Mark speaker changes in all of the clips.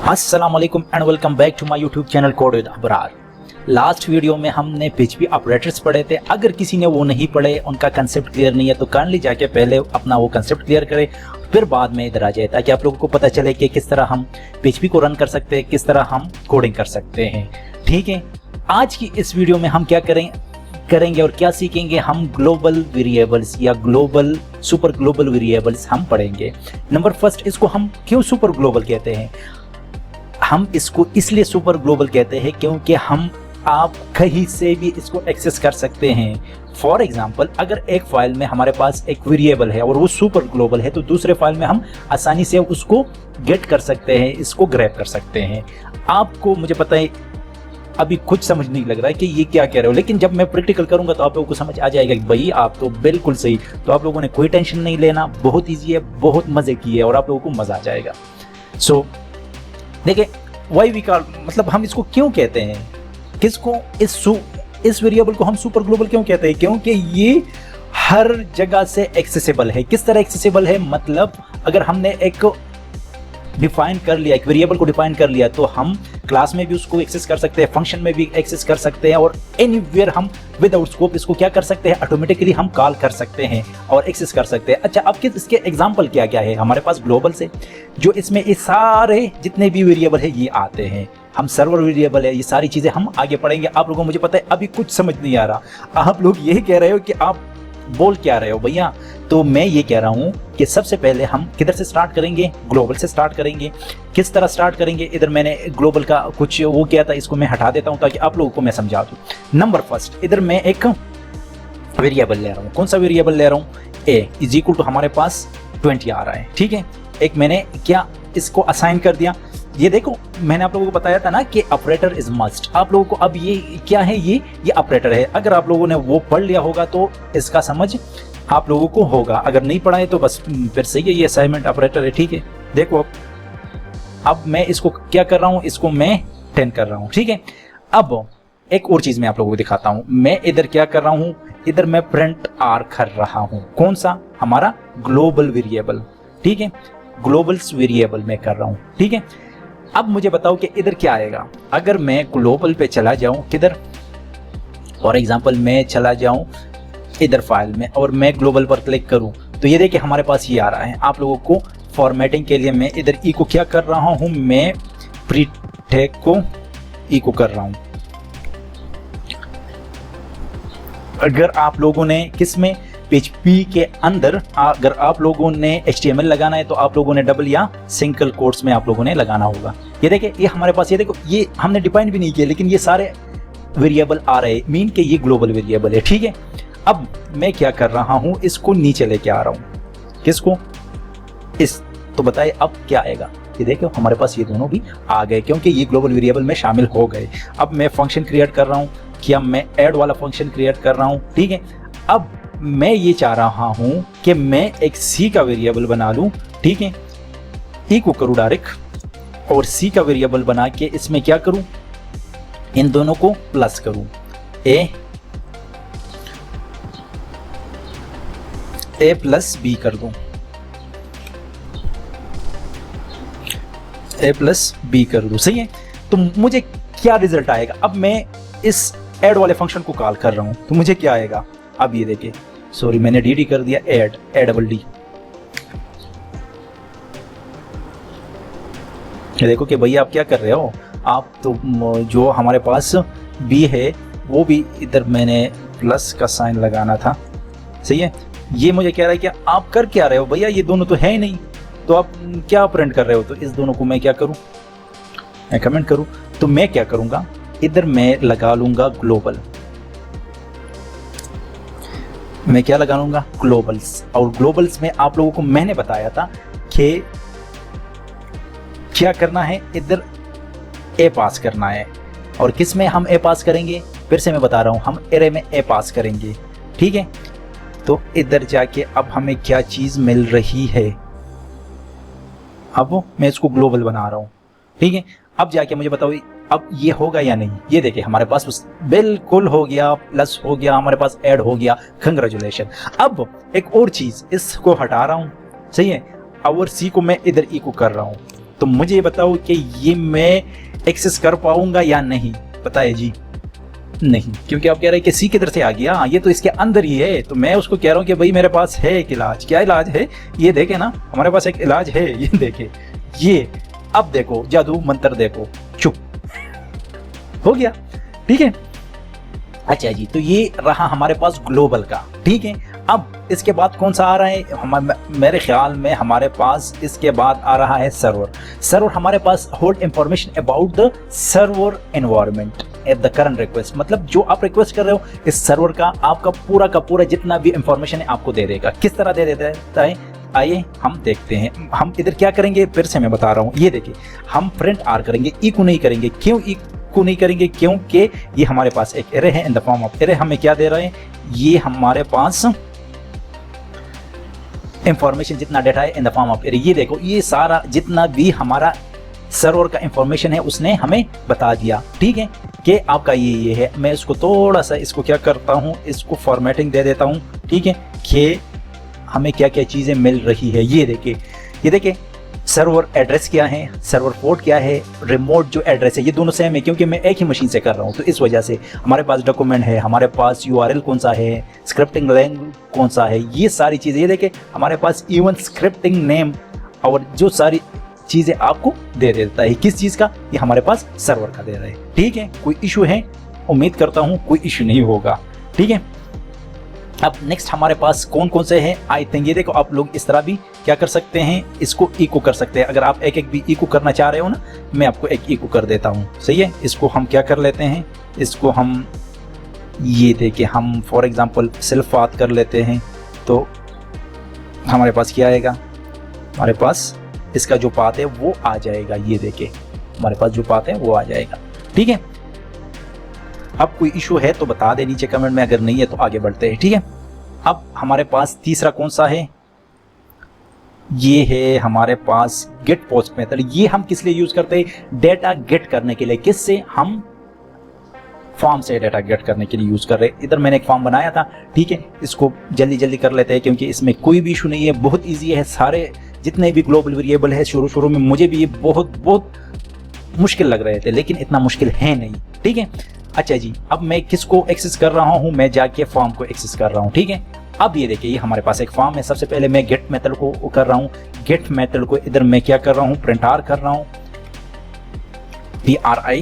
Speaker 1: अस्सलाम वालेकुम and welcome back to my YouTube channel code with Abrar. Last video में हमने पीएचपी ऑपरेटर्स पढ़े थे। अगर किसी ने वो नहीं पढ़े, उनका कंसेप्ट क्लियर नहीं है, तो काइंडली जाके पहले अपना वो कंसेप्ट क्लियर करें, फिर बाद में इधर आ जाए, ताकि आप लोगों को पता चले कि किस तरह हम पीएचपी को रन कर सकते हैं, किस तरह हम कोडिंग कर सकते हैं। ठीक है, आज की इस वीडियो में हम क्या करेंगे और क्या सीखेंगे, हम ग्लोबल वेरिएबल्स या ग्लोबल सुपर ग्लोबल वेरिएबल्स हम पढ़ेंगे। नंबर फर्स्ट, इसको हम क्यों सुपर ग्लोबल कहते हैं? हम इसको इसलिए सुपर ग्लोबल कहते हैं क्योंकि आप कहीं से भी इसको एक्सेस कर सकते हैं। फॉर एग्जाम्पल, अगर एक फाइल में हमारे पास एक वेरिएबल है और वो सुपर ग्लोबल है, तो दूसरे फाइल में हम आसानी से उसको गेट कर सकते हैं, इसको ग्रैब कर सकते हैं। आपको, मुझे पता है अभी कुछ समझ नहीं लग रहा है कि ये क्या कह रहे हो, लेकिन जब मैं प्रैक्टिकल करूंगा तो आप लोगों को समझ आ जाएगा कि भाई आप तो बिल्कुल सही। तो आप लोगों ने कोई टेंशन नहीं लेना, बहुत ईजी है, बहुत मजे की है और आप लोगों को मजा आ जाएगा। सो देखिए, वाई वी कॉल, मतलब हम इसको क्यों कहते हैं, किसको, इस वेरिएबल को हम सुपर ग्लोबल क्यों कहते हैं? क्योंकि ये हर जगह से एक्सेसिबल है। किस तरह एक्सेसिबल है? मतलब अगर हमने एक डिफाइन कर लिया, एक वेरिएबल को डिफाइन कर लिया, तो हम क्लास में भी उसको एक्सेस कर सकते हैं, फंक्शन में भी एक्सेस कर सकते हैं, और एनीवेयर हम विदाउट स्कोप इसको क्या कर सकते हैं, ऑटोमेटिकली हम कॉल कर सकते हैं और एक्सेस कर सकते हैं। अच्छा, अब इसके एग्जांपल क्या क्या है हमारे पास ग्लोबल से, जो इसमें ये सारे जितने भी वेरिएबल है ये आते हैं। हम सर्वर वेरिएबल है, ये सारी चीजें हम आगे पढ़ेंगे। आप लोगों को मुझे पता है अभी कुछ समझ नहीं आ रहा, आप लोग यही कह रहे हो कि आप बोल क्या रहे हो भैया। तो मैं ये कह रहा हूं कि सबसे पहले हम किधर से स्टार्ट करेंगे? ग्लोबल से स्टार्ट करेंगे। किस तरह स्टार्ट करेंगे? इधर मैंने ग्लोबल का कुछ वो किया था, इसको मैं हटा देता हूं ताकि आप लोगों को मैं समझा दूं। नंबर फर्स्ट, इधर मैं एक वेरिएबल ले रहा हूं। कौन सा वेरिएबल ले रहा हूं? ए इज इक्वल टू हमारे पास 20 आ रहा है। ठीक है, एक मैंने क्या इसको असाइन कर दिया। ये देखो, मैंने आप लोगों को बताया था ना कि ऑपरेटर इज मस्ट। आप लोगों को अब ये क्या है, ये ऑपरेटर है। अगर आप लोगों ने वो पढ़ लिया होगा तो इसका समझ आप लोगों को होगा, अगर नहीं पढ़ा है तो बस फिर सही है, ये असाइनमेंट ऑपरेटर है। ठीक है, देखो अब मैं इसको क्या कर रहा हूं, इसको मैं 10 कर रहा हूं। ठीक है, अब एक और चीज मैं आप लोगों को दिखाता हूं। मैं इधर क्या कर रहा हूं, इधर मैं प्रिंट आर कर रहा हूं। कौन सा? हमारा ग्लोबल वेरिएबल। ठीक है, ग्लोबल्स वेरिएबल में कर रहा हूं। ठीक है, अब मुझे बताओ कि इधर क्या आएगा। अगर मैं ग्लोबल पे चला जाऊं, किधर, फॉर एग्जांपल मैं चला जाऊं इधर फाइल में और मैं ग्लोबल पर क्लिक करूं, तो ये देखिए हमारे पास ये आ रहा है। आप लोगों को फॉर्मेटिंग के लिए मैं इधर ई को क्या कर रहा हूं, मैं प्रीटेक को ई को कर रहा हूं। अगर आप लोगों ने किसमें, पीएचपी के अंदर अगर आप लोगों ने HTML लगाना है तो आप लोगों ने डबल या सिंगल कोट्स में आप लोगों ने लगाना होगा। ये देखिए, ये हमारे पास, ये देखो, ये हमने डिफाइन भी नहीं किया, लेकिन ये सारे वेरिएबल आ रहे हैं, मीन के ये ग्लोबल वेरिएबल है। ठीक है, अब मैं क्या कर रहा हूं, इसको नीचे लेके आ रहा हूं। किसको? इस, तो बताइए अब क्या आएगा। ये देखो हमारे पास ये दोनों भी आ गए, क्योंकि ये ग्लोबल वेरिएबल में शामिल हो गए। अब मैं फंक्शन क्रिएट कर रहा हूं, क्या मैं ऐड वाला फंक्शन क्रिएट कर रहा हूं। ठीक है, अब मैं ये चाह रहा हूं कि मैं एक सी का वेरिएबल बना लूं। ठीक है, ई को करूं डायरेक्ट और सी का वेरिएबल बना के इसमें क्या करूं, इन दोनों को प्लस करूं। ए प्लस बी कर दूं, ए प्लस बी कर दूं। सही है, तो मुझे क्या रिजल्ट आएगा? अब मैं इस ऐड वाले फंक्शन को कॉल कर रहा हूं, तो मुझे क्या आएगा? अब ये देखिए, सॉरी मैंने डी कर दिया, ए डबल डी। ये देखो कि भैया आप क्या कर रहे हो, आप तो जो हमारे पास बी है वो भी इधर मैंने प्लस का साइन लगाना था। सही है, ये मुझे कह रहा है कि आप कर क्या रहे हो भैया, ये दोनों तो है ही नहीं, तो आप क्या प्रिंट कर रहे हो? तो इस दोनों को मैं क्या करूं, मैं कमेंट करूं, तो मैं क्या करूंगा, इधर मैं लगा लूंगा ग्लोबल। मैं क्या लगा लूंगा, ग्लोबल्स। और ग्लोबल्स में आप लोगों को मैंने बताया था कि क्या करना है, इधर ए पास करना है। और किस में हम ए पास करेंगे? फिर से मैं बता रहा हूं, हम एरे में ए पास करेंगे। ठीक है, तो इधर जाके अब हमें क्या चीज मिल रही है, अब मैं इसको ग्लोबल बना रहा हूं। ठीक है, अब जाके मुझे बताओ अब ये होगा या नहीं। ये देखिए हमारे पास बिल्कुल हो गया, प्लस हो गया, हमारे पास ऐड हो गया, कंग्रेचुलेशन। अब एक और चीज, इसको हटा रहा हूं। सही है, और सी को मैं इधर ई को कर रहा हूं। तो मुझे ये बताओ कि ये मैं एक्सेस कर पाऊंगा या नहीं, बताइए जी। नहीं, क्योंकि आप कह रहे हैं कि सी किधर से आ गया, ये तो इसके अंदर ही है। तो मैं उसको कह रहा हूँ कि भाई मेरे पास है एक इलाज। क्या इलाज है? ये देखे ना, हमारे पास एक इलाज है, ये देखे, ये अब देखो जादू मंत्र देखो, चुप हो गया। ठीक है, अच्छा जी, तो ये रहा हमारे पास ग्लोबल का। ठीक है, अब इसके बाद कौन सा आ रहा है? मेरे ख्याल में हमारे पास इसके बाद आ रहा है सर्वर। सर्वर हमारे पास hold information about the server environment at the current request, मतलब जो आप रिक्वेस्ट कर रहे हो इस सर्वर का आपका पूरा जितना भी इंफॉर्मेशन है आपको दे देगा। किस तरह दे देता है? आइए हम देखते हैं। हम इधर क्या करेंगे, फिर से मैं बता रहा हूँ, ये देखिए, हम प्रिंट आर करेंगे, इको नहीं करेंगे। क्यों इको नहीं करेंगे? क्योंकि ये हमारे पास एक एरे है इन द फॉर्म ऑफ एरे। हमें क्या दे रहे हैं? ये हमारे पास इंफॉर्मेशन जितना डेटा है इन द फॉर्म ऑफ एरे। ये देखो, ये सारा जितना भी हमारा सर्वर का इंफॉर्मेशन है उसने हमें बता दिया। ठीक है, कि आपका ये है। मैं इसको थोड़ा सा इसको क्या करता हूँ, इसको फॉर्मेटिंग दे देता हूँ। ठीक है, कि हमें क्या क्या चीज़ें मिल रही है। ये देखिए सर्वर एड्रेस क्या है, सर्वर पोर्ट क्या है, रिमोट जो एड्रेस है, ये दोनों सेम है क्योंकि मैं एक ही मशीन से कर रहा हूँ। तो इस वजह से हमारे पास डॉक्यूमेंट है, हमारे पास URL कौन सा है, स्क्रिप्टिंग लैंग्वेज कौन सा है, ये सारी चीज़ें। ये देखिए हमारे पास इवन स्क्रिप्टिंग नेम और जो सारी चीज़ें आपको दे देता है। किस चीज़ का? ये हमारे पास सर्वर का दे रहा है। ठीक है, कोई इशू है? उम्मीद करता हूँ कोई इशू नहीं होगा। ठीक है, अब नेक्स्ट हमारे पास कौन से हैं? आई थिंक ये देखो, आप लोग इस तरह भी क्या कर सकते हैं, इसको इको कर सकते हैं। अगर आप एक भी इको करना चाह रहे हो ना, मैं आपको एक इको कर देता हूँ। सही है, इसको हम क्या कर लेते हैं, इसको हम ये देखिए, हम फॉर एग्जांपल सेल्फ पाथ कर लेते हैं। तो हमारे पास क्या आएगा? हमारे पास इसका जो पाथ है वो आ जाएगा। ये देखिए हमारे पास जो पाथ है वो आ जाएगा। ठीक है, अब कोई इशू है तो बता दे नीचे कमेंट में, अगर नहीं है तो आगे बढ़ते हैं। ठीक है, अब हमारे पास तीसरा कौन सा है? ये है हमारे पास गेट पोस्ट मेथड। ये हम किस लिए यूज करते हैं? डेटा गेट करने के लिए। किससे? हम फॉर्म से डेटा गेट करने के लिए यूज कर रहे हैं। इधर मैंने एक फॉर्म बनाया था। ठीक है, इसको जल्दी कर लेते हैं क्योंकि इसमें कोई भी इशू नहीं है, बहुत ईजी है। सारे जितने भी ग्लोबल वेरिएबल है, शुरू में मुझे भी ये बहुत मुश्किल लग रहे थे, लेकिन इतना मुश्किल है नहीं। ठीक है, अच्छा जी, अब मैं किसको एक्सेस कर रहा हूं? मैं जाके फॉर्म को एक्सेस कर रहा हूं। ठीक है, अब ये देखिए, ये हमारे पास एक फॉर्म है। सबसे पहले मैं गेट मेथड को कर रहा हूं। गेट मेथड को इधर मैं क्या कर रहा हूं? प्रिंट आर कर रहा हूं, PRI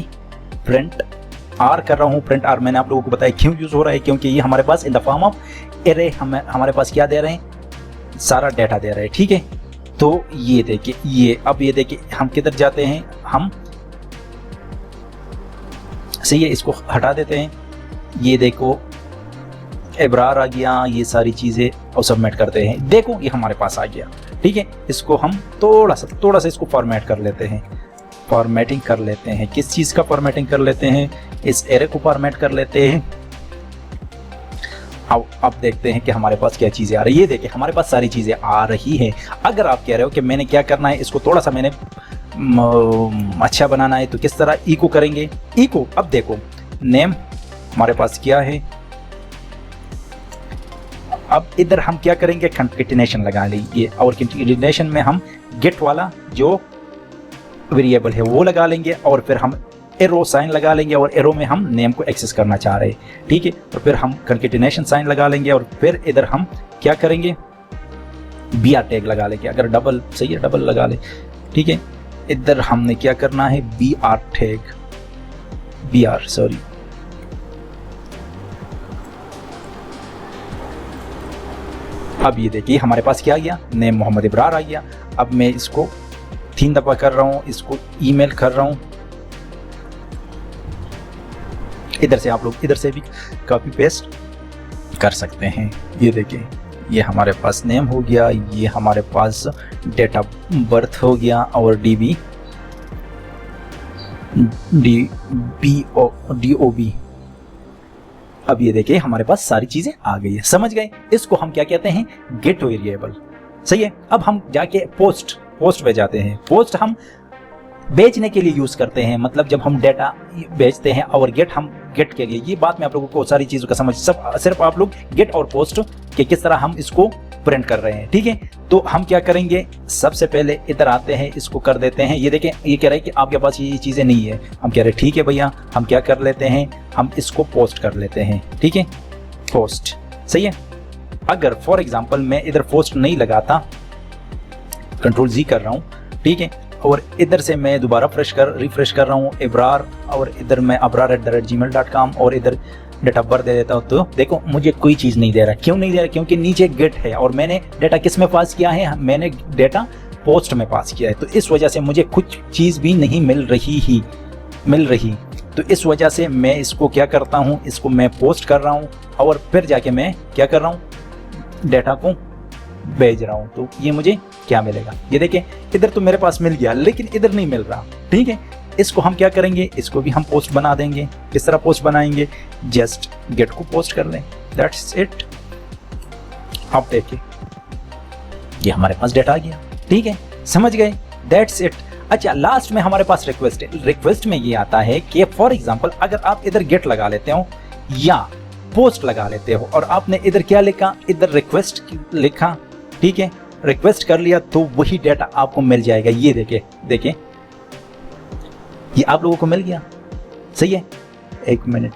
Speaker 1: प्रिंट आर कर रहा हूं। प्रिंट आर मैंने आप लोगों को बताया क्यों यूज हो रहा है, क्योंकि ये हमारे पास in the form of array हमारे पास क्या दे रहे हैं? सारा डेटा दे रहे हैं। ठीक है, तो ये देखिए, ये अब ये देखिए हम किधर जाते हैं, हम सही है, इसको हटा देते हैं। ये देखो एब्रार आ गया, ये सारी चीज़ें और सबमिट करते हैं। देखो ये हमारे पास आ गया। ठीक है, इसको हम थोड़ा सा इसको फॉर्मेट कर लेते हैं। फॉर्मेटिंग कर लेते हैं, किस चीज़ का फॉर्मेटिंग कर लेते हैं? इस एरे को फॉर्मेट कर लेते हैं। अब देखते हैं कि हमारे पास क्या चीज़ें आ रही है। ये देखिए हमारे पास सारी चीज़ें आ रही है। अगर आप कह रहे हो कि मैंने क्या करना है, इसको थोड़ा सा मैंने अच्छा बनाना है, तो किस तरह इको करेंगे? इको, अब देखो नेम हमारे पास क्या है। अब इधर हम क्या करेंगे? कंकेटिनेशन लगा लेंगे और कंकेटिनेशन में हम गेट वाला जो वेरिएबल है वो लगा लेंगे और फिर हम एरो साइन लगा लेंगे और एरो में हम नेम को एक्सेस करना चाह रहे हैं। ठीक है, तो फिर हम कंकेटिनेशन साइन लगा लेंगे और फिर इधर हम क्या करेंगे? BR टैग लगा लेंगे। अगर डबल सही है, डबल लगा ले। ठीक है, इधर हमने क्या करना है? BR टैग, BR सॉरी, अब ये देखिए हमारे पास क्या आ गया? नेम मोहम्मद इब्रार आ गया। अब मैं इसको 3 दफा कर रहा हूँ, इसको ईमेल कर रहा हूँ। इधर से आप लोग इधर से भी कॉपी पेस्ट कर सकते हैं। ये देखिए, ये हमारे पास नेम हो गया, ये हमारे पास डेट ऑफ बर्थ हो गया और DOB। अब ये देखिए हमारे पास सारी चीजें आ गई है। समझ गए? इसको हम क्या कहते हैं? Get variable. सही है, अब हम जाके पोस्ट पे जाते हैं। पोस्ट हम बेचने के लिए यूज करते हैं, मतलब जब हम डेटा बेचते हैं, और गेट हम गेट के लिए। ये बात मैं आप लोगों को सारी चीजों का समझ, सब सिर्फ आप लोग गेट और पोस्ट के किस तरह हम इसको प्रिंट कर रहे हैं। ठीक है, तो हम क्या करेंगे, सबसे पहले इधर आते हैं, इसको कर देते हैं। ये देखें, ये कह रहे हैं कि आपके पास ये चीज़ें नहीं है। हम कह रहे हैं ठीक है भैया, हम क्या कर लेते हैं, हम इसको पोस्ट कर लेते हैं। ठीक है, पोस्ट सही है। अगर फॉर एग्जांपल मैं इधर पोस्ट नहीं लगाता, कंट्रोल जी कर रहा हूँ, ठीक है, और इधर से मैं दोबारा रिफ्रेश कर रहा हूँ इब्रार, और इधर मैं abrar@gmail.com और इधर डेटा बर्थ दे देता हूँ, तो देखो मुझे कोई चीज़ नहीं दे रहा। क्यों नहीं दे रहा? क्योंकि नीचे गेट है और मैंने डेटा किस में पास किया है, मैंने डेटा पोस्ट में पास किया है। तो इस वजह से मुझे कुछ चीज़ भी नहीं मिल रही। तो इस वजह से मैं इसको क्या करता हूँ, इसको मैं पोस्ट कर रहा हूँ और फिर जाके मैं क्या कर रहा हूँ, डेटा को भेज रहा हूँ। तो ये मुझे क्या मिलेगा, ये देखें, इधर तो मेरे पास मिल गया लेकिन इधर नहीं मिल रहा। ठीक है, इसको हम क्या करेंगे, इसको भी हम पोस्ट बना देंगे। किस तरह पोस्ट बनाएंगे, जस्ट गेट को पोस्ट कर लें, दैट्स इट। आप देखिए ये हमारे पास डेटा आ गया। ठीक है, समझ गए, दैट्स इट। अच्छा, लास्ट में हमारे पास रिक्वेस्ट है। रिक्वेस्ट में ये आता है कि फॉर एग्जांपल अगर आप इधर गेट लगा लेते हो या पोस्ट लगा लेते हो और आपने इधर क्या लिखा, इधर रिक्वेस्ट लिखा, ठीक है, रिक्वेस्ट कर लिया, तो वही डेटा आपको मिल जाएगा। ये देखें ये आप लोगों को मिल गया। सही है, एक मिनट,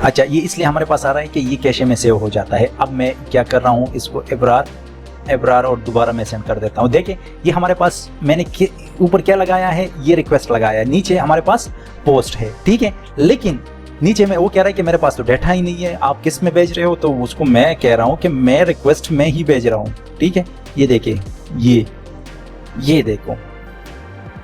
Speaker 1: अच्छा, ये इसलिए हमारे पास आ रहा है कि ये कैशे में सेव हो जाता है। अब मैं क्या कर रहा हूँ, इसको एब्रार और दोबारा मैं सेंड कर देता हूँ। देखिए ये हमारे पास मैंने ऊपर क्या लगाया है, ये रिक्वेस्ट लगाया है, नीचे हमारे पास पोस्ट है। ठीक है, लेकिन नीचे में वो कह रहा है कि मेरे पास तो डेटा ही नहीं है, आप किस में भेज रहे हो, तो उसको मैं कह रहा हूँ कि मैं रिक्वेस्ट में ही भेज रहा हूँ। ठीक है, ये देखिए, ये देखो,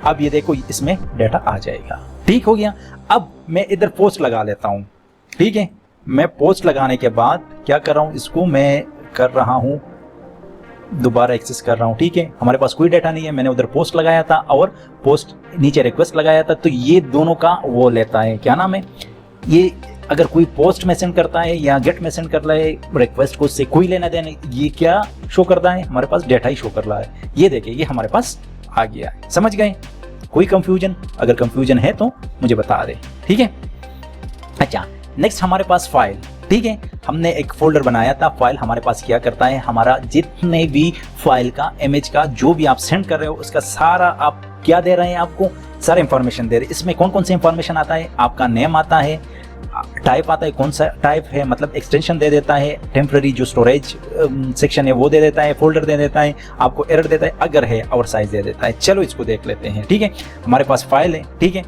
Speaker 1: अब ये देखो इसमें डेटा आ जाएगा। ठीक हो गया। अब मैं इधर पोस्ट लगा लेता हूँ। ठीक है, मैं पोस्ट लगाने के बाद क्या कर रहा हूँ, इसको मैं कर रहा हूँ दोबारा एक्सेस कर रहा हूँ। ठीक है, हमारे पास कोई डेटा नहीं है, मैंने उधर पोस्ट लगाया था और पोस्ट नीचे रिक्वेस्ट लगाया था, तो ये दोनों का वो लेता है, क्या नाम है, ये अगर कोई पोस्ट में सेंड करता है या गेट में सेंड कर रहा है रिक्वेस्ट को, उससे कोई लेना देना, ये क्या शो करता है, हमारे पास डेटा ही शो कर रहा है। ये देखिए ये हमारे पास आ गया है। समझ गए? कोई कंफ्यूजन? अगर कंफ्यूजन है तो मुझे बता दे। ठीक है, अच्छा, नेक्स्ट हमारे पास फाइल। ठीक है, हमने एक फोल्डर बनाया था। फाइल हमारे पास क्या करता है, हमारा जितने भी फाइल का, इमेज का, जो भी आप सेंड कर रहे हो उसका सारा आप क्या दे रहे हैं, आपको सारा इंफॉर्मेशन दे रहे हैं। इसमें कौन कौन सी इंफॉर्मेशन आता है, आपका नेम आता है, टाइप आता है, कौन सा टाइप है, मतलब एक्सटेंशन दे देता है, टेम्पररी जो स्टोरेज सेक्शन है वो दे देता है, फोल्डर दे देता है, आपको एरर देता है अगर है, और साइज दे देता है। चलो इसको देख लेते हैं। ठीक है, हमारे पास फाइल है। ठीक है,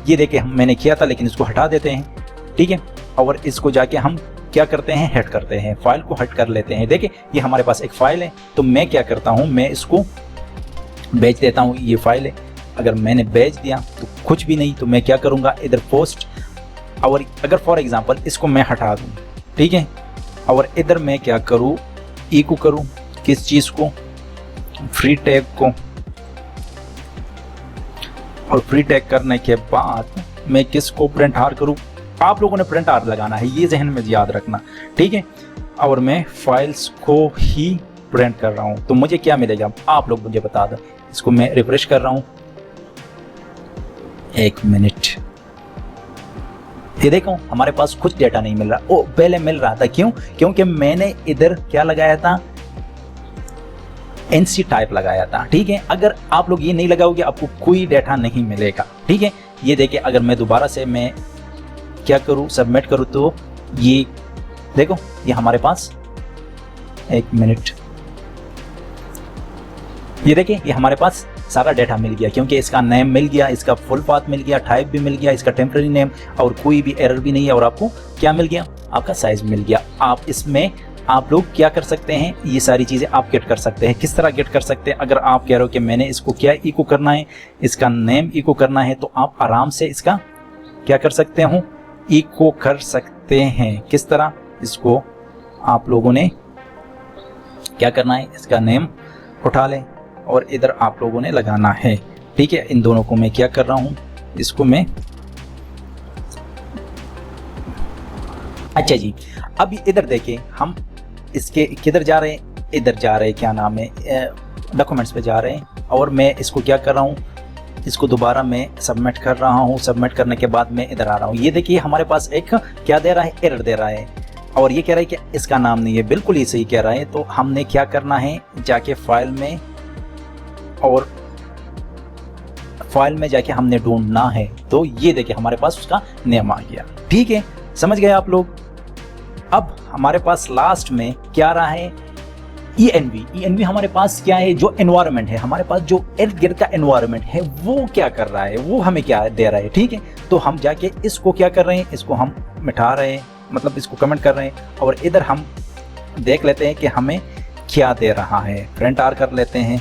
Speaker 1: ये देखिए मैंने किया था लेकिन इसको हटा देते हैं। ठीक है, और इसको जाके हम क्या करते हैं, हट करते हैं, फाइल को हट कर लेते हैं। देखिए ये हमारे पास एक फाइल है, तो मैं क्या करता हूँ, मैं इसको भेज देता हूँ। ये फाइल है, अगर मैंने भेज दिया तो कुछ भी नहीं, तो मैं क्या करूँगा, इधर पोस्ट, और अगर फॉर एग्जांपल इसको मैं हटा दूँ, ठीक है, और इधर मैं क्या करूँ, इको करूँ, किस चीज़ को, फ्री टैग को, और फ्री टैग करने के बाद मैं किसको प्रिंट आर करूँ, आप लोगों ने प्रिंट आर लगाना है, ये जहन में याद रखना। ठीक है, और मैं फाइल्स को ही प्रिंट कर रहा हूँ, तो मुझे क्या मिलेगा आप लोग मुझे बता दो। इसको मैं रिफ्रेश कर रहा हूँ, एक मिनट, ये देखो हमारे पास कुछ डेटा नहीं मिल रहा। ओ, पहले मिल रहा था, क्यों? क्योंकि मैंने इधर क्या लगाया था, NC टाइप लगाया था। ठीक है, अगर आप लोग ये नहीं लगाओगे आपको कोई डेटा नहीं मिलेगा। ठीक है, ये देखिए अगर मैं दोबारा से मैं क्या करूं, सबमिट करूं, तो ये देखो ये हमारे पास, एक मिनट, ये देखिए ये हमारे पास सारा डेटा मिल गया, क्योंकि इसका नेम मिल गया, इसका फुल पाथ मिल गया, टाइप भी मिल गया, इसका टेम्पररी नेम, और कोई भी एरर भी नहीं है, और आपको क्या मिल गया, आपका साइज मिल गया। आप इसमें आप लोग क्या कर सकते हैं, ये सारी चीज़ें आप गेट कर सकते हैं। किस तरह गेट कर सकते हैं, अगर आप कह रहे हो कि मैंने इसको क्या इको करना है, इसका नेम इको करना है, तो आप आराम से इसका क्या कर सकते हो, इको कर सकते हैं। किस तरह, इसको आप लोगों ने क्या करना है, इसका नेम उठा लें और इधर आप लोगों ने लगाना है। ठीक है, इन दोनों को मैं क्या कर रहा हूँ, इसको मैं, अच्छा जी, अब इधर देखें हम इसके किधर जा रहे हैं, इधर जा रहे हैं, क्या नाम है, डॉक्यूमेंट्स पे जा रहे हैं और मैं इसको क्या कर रहा हूँ, इसको दोबारा मैं सबमिट कर रहा हूँ। सबमिट करने के बाद मैं इधर आ रहा हूँ। ये देखिए हमारे पास एक क्या दे रहा है, एरर दे रहा है और ये कह रहा है कि इसका नाम नहीं है। बिल्कुल ही सही कह रहा है। तो हमने क्या करना है, जाके फाइल में और फाइल में जाके हमने ढूंढना है। तो ये देखिए हमारे पास उसका नेम आ गया। ठीक है, समझ गए आप लोग। अब हमारे पास लास्ट में क्या रहा है, ENV हमारे पास क्या है, जो एनवायरनमेंट है, हमारे पास जो इर्द गिर्द का एनवायरनमेंट है वो क्या कर रहा है, वो हमें क्या दे रहा है। ठीक है, तो हम जाके इसको क्या कर रहे हैं, इसको हम मिटा रहे हैं, मतलब इसको कमेंट कर रहे हैं और इधर हम देख लेते हैं कि हमें क्या दे रहा है। फ्रंट आर कर लेते हैं,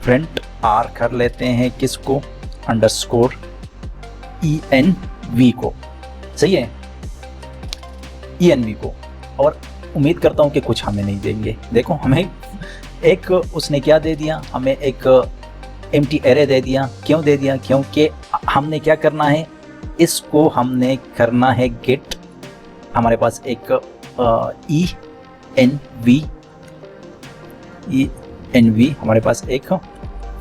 Speaker 1: फ्रंट आर कर लेते हैं किसको, अंडरस्कोर ENV को। सही है, ENV को। और उम्मीद करता हूं कि कुछ हमें नहीं देंगे। देखो हमें एक उसने क्या दे दिया, हमें एक एम्प्टी एरे दे दिया। क्यों दे दिया, क्योंकि हमने क्या करना है, इसको हमने करना है गेट। हमारे पास एक ENV हमारे पास एक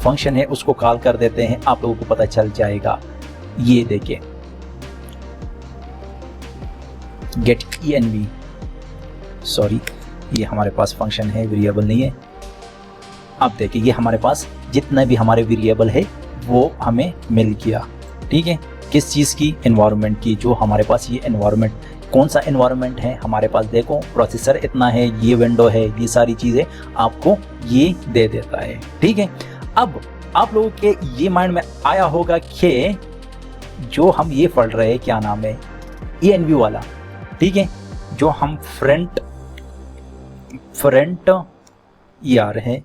Speaker 1: फंक्शन है, उसको कॉल कर देते हैं, आप लोगों को पता चल जाएगा। ये देखिए गेट ENV, सॉरी ये हमारे पास फंक्शन है, वेरिएबल नहीं है। अब देखिए ये हमारे पास जितना भी हमारे वेरिएबल है वो हमें मिल गया। ठीक है, किस चीज़ की, एनवायरनमेंट की। जो हमारे पास ये एनवायरनमेंट, कौन सा एनवायरनमेंट है हमारे पास, देखो प्रोसेसर इतना है, ये विंडो है, ये सारी चीज़ें आपको ये दे देता है। ठीक है, अब आप लोगों के ये माइंड में आया होगा कि जो हम ये पढ़ रहे हैं, क्या नाम है, ENV वाला। ठीक है, जो हम फ्रंट ER है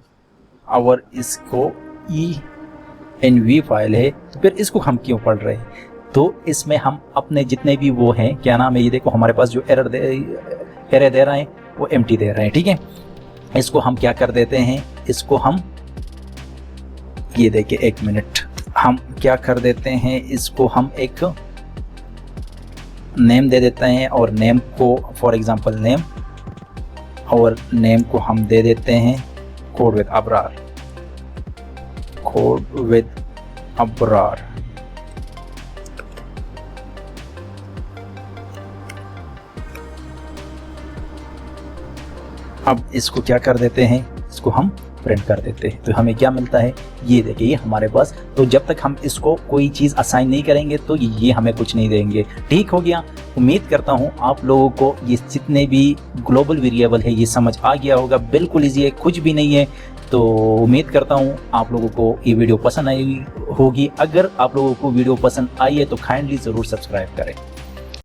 Speaker 1: और इसको ENV फाइल है, तो फिर इसको हम क्यों पढ़ रहे हैं। तो इसमें हम अपने जितने भी वो हैं, क्या नाम है, ये देखो हमारे पास जो एरर दे रहे हैं वो एम्प्टी दे रहे हैं। ठीक है, इसको हम क्या कर देते हैं, इसको हम ये देखिए, एक मिनट, हम क्या कर देते हैं, इसको हम एक नेम दे देते हैं और नेम को फॉर एग्जांपल नेम, और नेम को हम दे देते हैं code with Abrar, code with Abrar. अब इसको क्या कर देते हैं, इसको हम प्रिंट कर देते हैं। तो हमें क्या मिलता है, ये देखिए हमारे पास। तो जब तक हम इसको कोई चीज़ असाइन नहीं करेंगे तो ये हमें कुछ नहीं देंगे। ठीक हो गया। उम्मीद करता हूँ आप लोगों को ये जितने भी ग्लोबल वेरिएबल है ये समझ आ गया होगा। बिल्कुल ईजी है, कुछ भी नहीं है। तो उम्मीद करता हूँ आप लोगों को ये वीडियो पसंद आई होगी। अगर आप लोगों को वीडियो पसंद आई है तो काइंडली ज़रूर सब्सक्राइब करें।